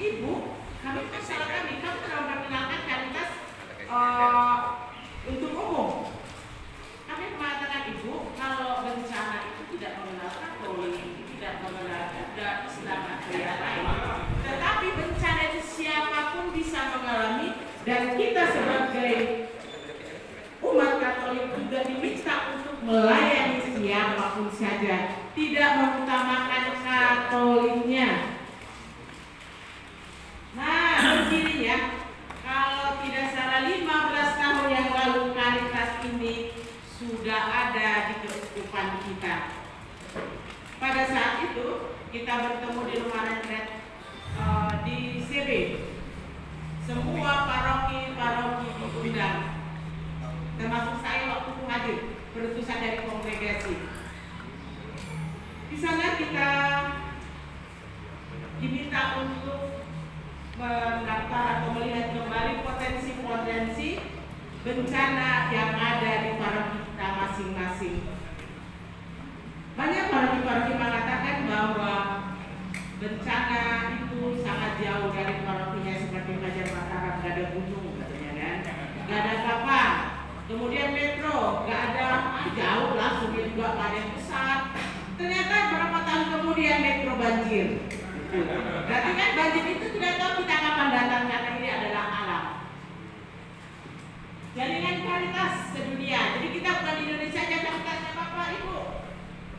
Ibu, kami masalah kami telah memperkenalkan Caritas untuk umum. Kami mengatakan Ibu, kalau bencana itu tidak mengenal Katolik, tidak mengenal Islam atau yang lain. Tetapi bencana itu siapapun bisa mengalami, dan kita sebagai umat Katolik juga diminta untuk melayani siapapun saja, tidak mengutamakan Katoliknya. Nah, begini ya, kalau tidak salah 15 tahun yang lalu Caritas ini sudah ada di keuskupan kita. Pada saat itu kita bertemu di rumah retret di CB. Semua paroki diundang, termasuk saya waktu itu hadir, berutusan dari kongregasi. Di sana kita diminta untuk mendaftar atau melihat kembali potensi-potensi bencana yang ada di paroki kita masing-masing. Banyak paroki-paroki mengatakan bahwa bencana itu sangat jauh dari parokinya, seperti Fajar Mataram, gak ada gunung katanya kan, gak ada kapal. Kemudian metro, gak ada, jauh lah, Sungai juga gak ada yang besar. Ternyata berapa tahun kemudian metro banjir. Berarti kan banjir itu tidak tahu kita kapan datang, karena ini adalah alam. Jaringan Caritas sedunia. Jadi kita bukan di Indonesia aja Caritasnya Bapak Ibu.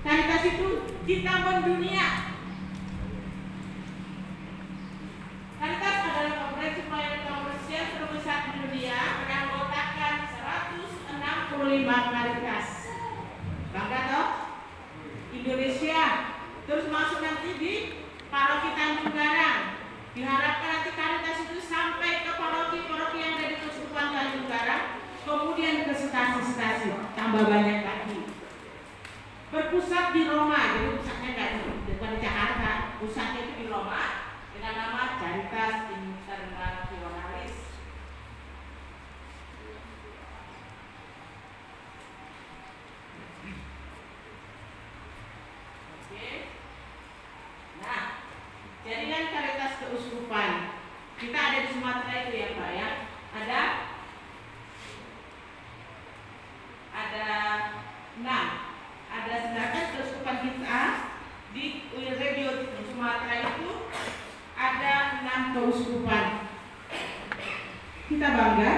Caritas itu kita mendunia. Caritas adalah konferensi pelayanan komersial terbesar di dunia, beranggotakan 165 Caritas. Bangga toh? Indonesia. Terus masuk nanti di paroki Tanjung Garang. Diharapkan nanti Caritas itu sampai ke paroki-paroki yang ada di Keuskupan Tanjung Garang, kemudian ke stasi-stasi, tambah banyak lagi. Berpusat di Roma, jadi pusatnya nggak di Jakarta, pusatnya itu di Roma dengan nama Caritas Internationalis. Oke. Nah, jaringan Caritas Keuskupan kita ada di Sumatera itu ya Pak ya. Ada 6. Ada sedangkan keuskupan kita di region Sumatera itu ada 6 keuskupan. Kita bangga,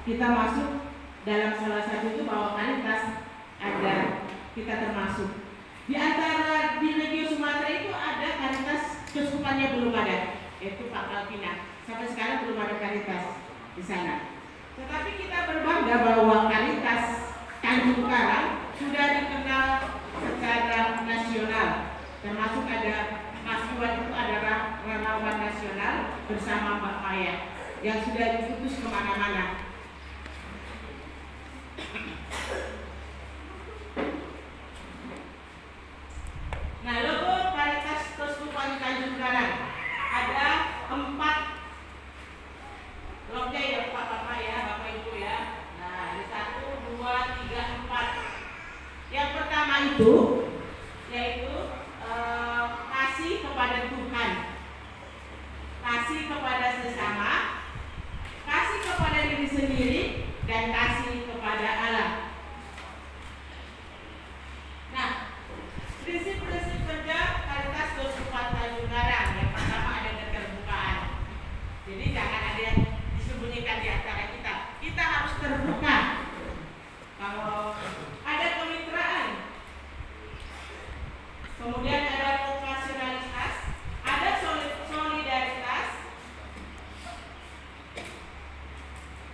kita masuk dalam salah satu itu bahwa Caritas ada, kita termasuk. Di antara di region Sumatera itu ada Caritas keuskupannya belum ada, yaitu Pak Kalpina. Sampai sekarang belum ada Caritas di sana. Tetapi kita berbangga bahwa Caritas Tanjung Karang sudah dikenal secara nasional, termasuk ada Mas Iwan itu adalah relawan nasional bersama Mbak Maya yang sudah diutus kemana-mana. Nah, logo Caritas Keuskupan Tanjung Karang ada 4 lognya ya Bapak ya, Bapak Ibu ya. Nah, ada 1, 2, 3, 4. Yang pertama itu yaitu kasih kepada Tuhan, kasih kepada sesama, kasih kepada diri sendiri, dan kasih kepada Allah. Nah, prinsip-prinsip kerja Caritas Keuskupan Tanjung Karang yang pertama ada keterbukaan. Jadi jangan ada yang disembunyikan di antara kita. Kita harus terbuka. Kalau ada kemitraan, kemudian ada vokasionalitas, ada solidaritas,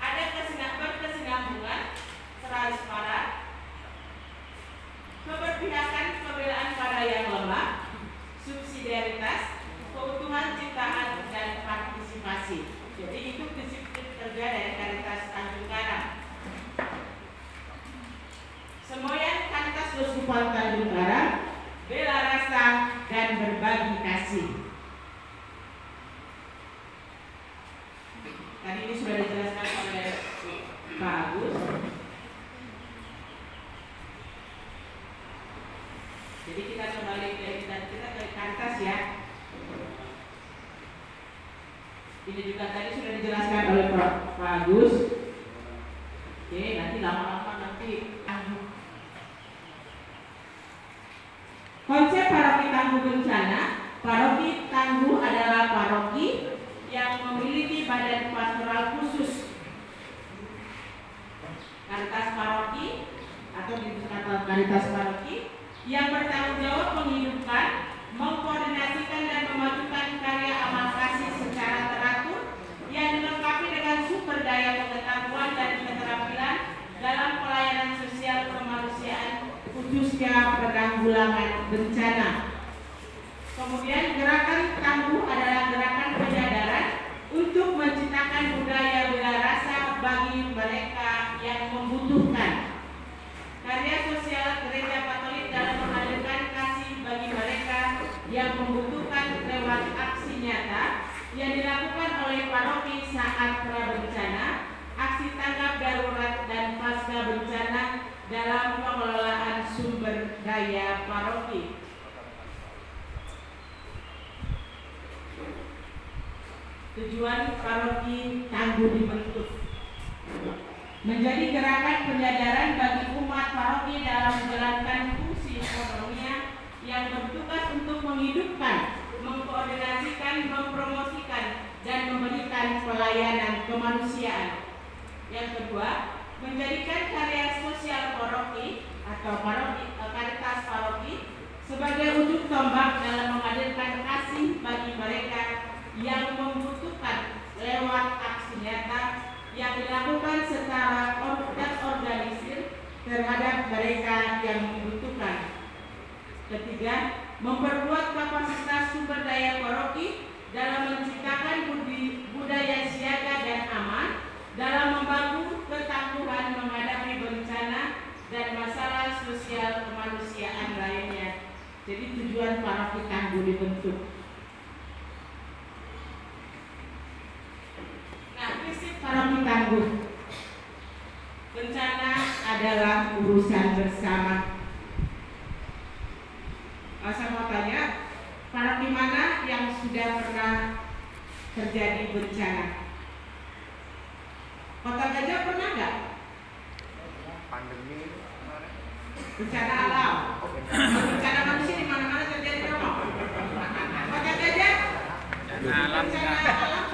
ada berkesinambungan, transparan, keberpihakan, pembelaan pada yang lemah, subsidiaritas, keutuhan ciptaan, dan partisipasi. Jadi itu prinsip kerja dari Caritas Tanjung Karang. Semboyan Caritas Keuskupan Tanjung Karang, bela rasa dan berbagi kasih. Tadi ini sudah dijelaskan oleh Pak Agus. Jadi kita kembali ke kita ke Caritas ya. Ini juga tadi sudah dijelaskan oleh Pak Agus. Oke, nanti lama-lama nanti konsep paroki tangguh bencana. Paroki tangguh adalah paroki yang memiliki badan pastoral khusus, Karitas Paroki atau disebut Karitas Paroki, yang bertanggung jawab menghidupkan, mengkoordinasikan dan memajukan karya amal kasih secara teratur yang dilengkapi dengan sumber daya pengetahuan dan keterampilan dalam pelayanan sosial kemanusiaan, khususnya penanggulangan bencana. Kemudian gerakan tangguh adalah gerakan penyadaran untuk menciptakan budaya bela rasa bagi mereka yang membutuhkan. Karya sosial Gereja Katolik dalam menghadirkan kasih bagi mereka yang membutuhkan lewat aksi nyata yang dilakukan oleh paroki saat prabencana, aksi tanggap darurat dan pasca bencana dalam pengelolaan sumber daya paroki. Tujuan paroki tangguh dibentuk menjadi gerakan penyadaran bagi umat paroki dalam menjalankan fungsi ekonominya yang bertugas untuk menghidupkan, mengkoordinasikan, mempromosikan, dan memberikan pelayanan kemanusiaan. Yang kedua, menjadikan karya sosial paroki atau Karitas Paroki sebagai ujung tombak dalam menghadirkan kasih bagi mereka yang membutuhkan lewat aksi nyata yang dilakukan secara terorganisir terhadap mereka yang membutuhkan. Ketiga, memperkuat kapasitas sumber daya paroki dalam menciptakan budaya siaga dan aman dalam membangun ketangguhan menghadapi bencana dan masalah sosial kemanusiaan lainnya. Jadi tujuan paroki tangguh dibentuk. Prinsip paroki tangguh. Bencana adalah urusan bersama. Saya mau tanya, paroki mana yang sudah pernah terjadi bencana? Kota Gajah pernah nggak? Pandemi Bencana alam. Bencana manusia di mana-mana terjadi dong. Kota Gajah? alam Bencana alam